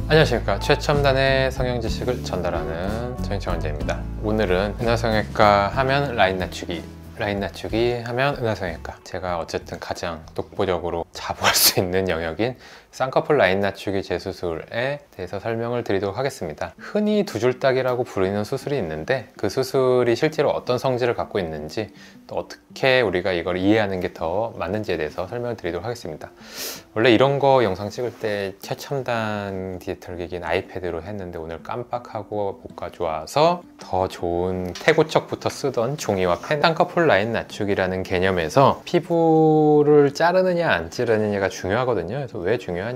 안녕하십니까. 최첨단의 성형 지식을 전달하는 정인철원장입니다. 오늘은 은하성형외과 하면 라인 낮추기, 라인 낮추기 하면 은하성형외과, 제가 어쨌든 가장 독보적으로 자부할 수 있는 영역인 쌍꺼풀 라인 낮추기 재수술에 대해서 설명을 드리도록 하겠습니다. 흔히 두 줄 따기라고 부르는 수술이 있는데, 그 수술이 실제로 어떤 성질을 갖고 있는지, 또 어떻게 우리가 이걸 이해하는 게 더 맞는지에 대해서 설명을 드리도록 하겠습니다. 원래 이런 거 영상 찍을 때 최첨단 디지털 기기인 아이패드로 했는데, 오늘 깜빡하고 못 가져와서 더 좋은 태고척부터 쓰던 종이와 펜, 쌍꺼풀 라인 낮추기라는 개념에서 피부를 자르느냐 안 자르느냐가 중요하거든요. 그래서 왜 중요하냐면,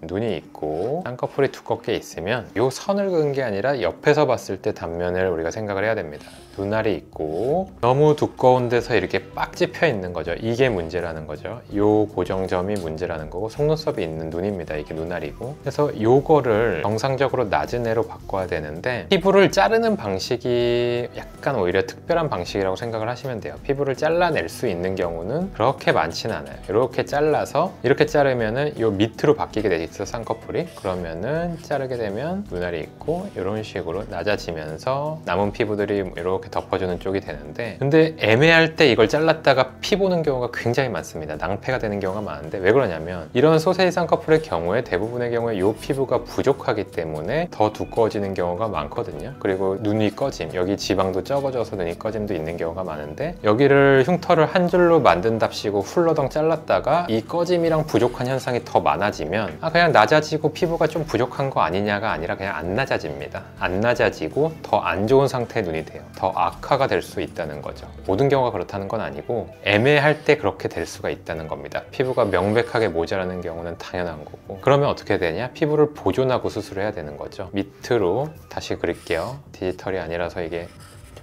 눈이 있고 쌍꺼풀이 두껍게 있으면 이 선을 그은 게 아니라 옆에서 봤을 때 단면을 우리가 생각을 해야 됩니다. 눈알이 있고 너무 두꺼운 데서 이렇게 빡 집혀 있는 거죠. 이게 문제라는 거죠. 요 고정점이 문제라는 거고, 속눈썹이 있는 눈입니다. 이게 눈알이고. 그래서 요거를 정상적으로 낮은 애로 바꿔야 되는데, 피부를 자르는 방식이 약간 오히려 특별한 방식이라고 생각을 하시면 돼요. 피부를 잘라낼 수 있는 경우는 그렇게 많지는 않아요. 이렇게 잘라서, 이렇게 자르면은 요 밑으로 바뀌게 돼 있어, 쌍꺼풀이. 그러면은 자르게 되면 눈알이 있고 이런 식으로 낮아지면서 남은 피부들이 이렇게 덮어주는 쪽이 되는데, 근데 애매할 때 이걸 잘랐다가 피 보는 경우가 굉장히 많습니다. 낭패가 되는 경우가 많은데, 왜 그러냐면 이런 소세지 쌍꺼풀의 경우에 대부분의 경우에 이 피부가 부족하기 때문에 더 두꺼워지는 경우가 많거든요. 그리고 눈이 꺼짐, 여기 지방도 적어져서 눈이 꺼짐도 있는 경우가 많은데, 여기를 흉터를 한 줄로 만든답시고 훌러덩 잘랐다가 이 꺼짐이랑 부족한 현상이 더 많아지면 그냥 낮아지고 피부가 좀 부족한 거 아니냐가 아니라 그냥 안 낮아집니다. 안 낮아지고 더 안 좋은 상태의 눈이 돼요. 더 악화가 될 수 있다는 거죠. 모든 경우가 그렇다는 건 아니고, 애매할 때 그렇게 될 수가 있다는 겁니다. 피부가 명백하게 모자라는 경우는 당연한 거고. 그러면 어떻게 되냐? 피부를 보존하고 수술을 해야 되는 거죠. 밑으로 다시 그릴게요. 디지털이 아니라서 이게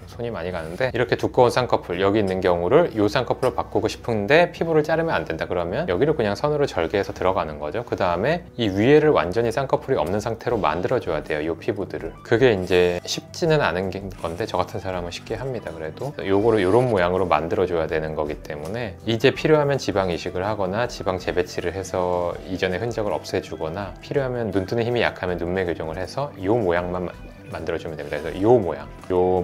손이 많이 가는데, 이렇게 두꺼운 쌍꺼풀, 여기 있는 경우를 이 쌍꺼풀로 바꾸고 싶은데 피부를 자르면 안 된다 그러면 여기를 그냥 선으로 절개해서 들어가는 거죠. 그 다음에 이 위에를 완전히 쌍꺼풀이 없는 상태로 만들어줘야 돼요, 이 피부들을. 그게 이제 쉽지는 않은 건데, 저 같은 사람은 쉽게 합니다. 그래도 요거를 이런 모양으로 만들어줘야 되는 거기 때문에, 이제 필요하면 지방 이식을 하거나 지방 재배치를 해서 이전의 흔적을 없애주거나, 필요하면 눈 뜨는 힘이 약하면 눈매 교정을 해서 이 모양만 만들어주면 됩니다. 그래서 이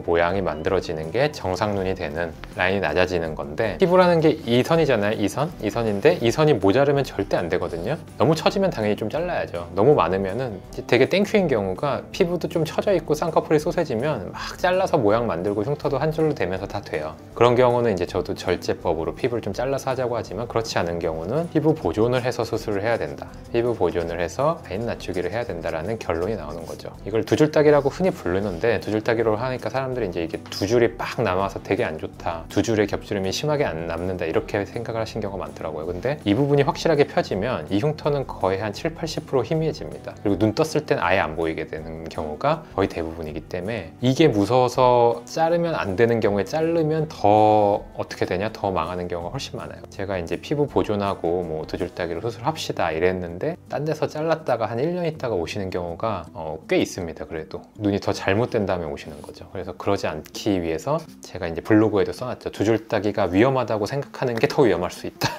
모양이 만들어지는 게 정상 눈이 되는, 라인이 낮아지는 건데, 피부라는 게 이 선이잖아요. 이 선인데 이 선이 모자르면 절대 안 되거든요. 너무 처지면 당연히 좀 잘라야죠. 너무 많으면은 되게 땡큐인 경우가, 피부도 좀 처져 있고 쌍꺼풀이 쏘세지면 막 잘라서 모양 만들고 흉터도 한 줄로 되면서 다 돼요. 그런 경우는 이제 저도 절제법으로 피부를 좀 잘라서 하자고 하지만, 그렇지 않은 경우는 피부 보존을 해서 수술을 해야 된다. 피부 보존을 해서 라인 낮추기를 해야 된다라는 결론이 나오는 거죠. 이걸 두 줄 따기라고 흔히 부르는데, 두 줄 따기로 하니까 사람들이 이제 이게 두 줄이 빡 남아서 되게 안 좋다, 두 줄의 겹주름이 심하게 안 남는다, 이렇게 생각을 하신 경우가 많더라고요. 근데 이 부분이 확실하게 펴지면 이 흉터는 거의 한 70~80% 희미해집니다. 그리고 눈 떴을 땐 아예 안 보이게 되는 경우가 거의 대부분이기 때문에, 이게 무서워서 자르면 안 되는 경우에 자르면 더 어떻게 되냐, 더 망하는 경우가 훨씬 많아요. 제가 이제 피부 보존하고 뭐 두 줄 따기로 수술합시다 이랬는데, 딴 데서 잘랐다가 한 1년 있다가 오시는 경우가 꽤 있습니다. 그래도 눈이 더 잘못된 다음에 오시는 거죠. 그래서 그러지 않기 위해서 제가 이제 블로그에도 써놨죠. 두 줄 따기가 위험하다고 생각하는 게 더 위험할 수 있다.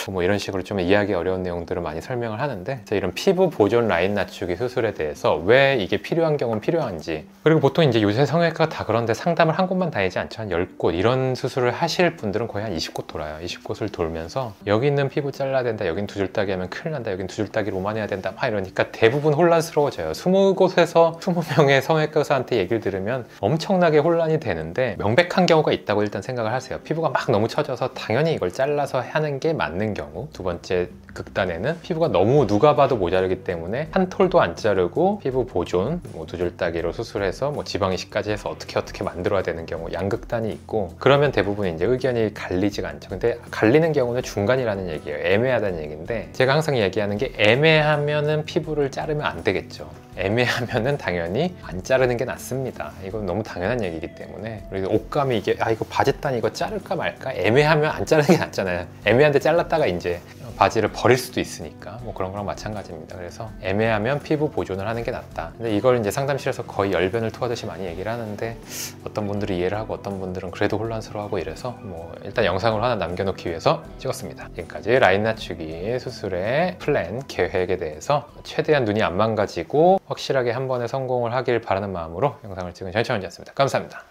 뭐 이런 식으로 좀 이해하기 어려운 내용들을 많이 설명을 하는데, 이런 피부 보존 라인 낮추기 수술에 대해서 왜 이게 필요한 경우는 필요한지, 그리고 보통 이제 요새 성형외과가 다 그런데 상담을 한 곳만 다니지 않죠. 한 10곳 이런 수술을 하실 분들은 거의 한 20곳 돌아요. 20곳을 돌면서 여기 있는 피부 잘라야 된다, 여긴 두 줄 따기 하면 큰일 난다, 여긴 두 줄 따기로 오만해야 된다, 막 이러니까 대부분 혼란스러워져요. 20곳에서 20명의 성형외과 의사한테 얘기를 들으면 엄청나게 혼란이 되는데, 명백한 경우가 있다고 일단 생각을 하세요. 피부가 막 너무 처져서 당연히 이걸 잘라서 하는 게 맞는 경우. 두 번째 극단에는 피부가 너무 누가 봐도 모자르기 때문에 한 톨도 안 자르고 피부 보존, 뭐 두 줄 따기로 수술해서 뭐 지방 이식까지 해서 어떻게 만들어야 되는 경우, 양극단이 있고, 그러면 대부분 이제 의견이 갈리지가 않죠. 근데 갈리는 경우는 중간이라는 얘기예요. 애매하다는 얘기인데, 제가 항상 얘기하는 게, 애매하면은 피부를 자르면 안 되겠죠. 애매하면은 당연히 안 자르는 게 낫습니다. 이건 너무 당연한 얘기이기 때문에. 그리고 옷감이 이게 이거 바짓단 이거 자를까 말까, 애매하면 안 자르는 게 낫잖아요. 애매한데 잘랐다가 이제 바지를 버릴 수도 있으니까 뭐 그런 거랑 마찬가지입니다. 그래서 애매하면 피부 보존을 하는 게 낫다. 근데 이걸 이제 상담실에서 거의 열변을 토하듯이 많이 얘기를 하는데 어떤 분들이 이해를 하고 어떤 분들은 그래도 혼란스러워하고 이래서 뭐 일단 영상으로 하나 남겨놓기 위해서 찍었습니다. 지금까지 라인 낮추기 수술의 플랜, 계획에 대해서 최대한 눈이 안 망가지고 확실하게 한 번에 성공을 하길 바라는 마음으로 영상을 찍은 전인창원이었습니다. 감사합니다.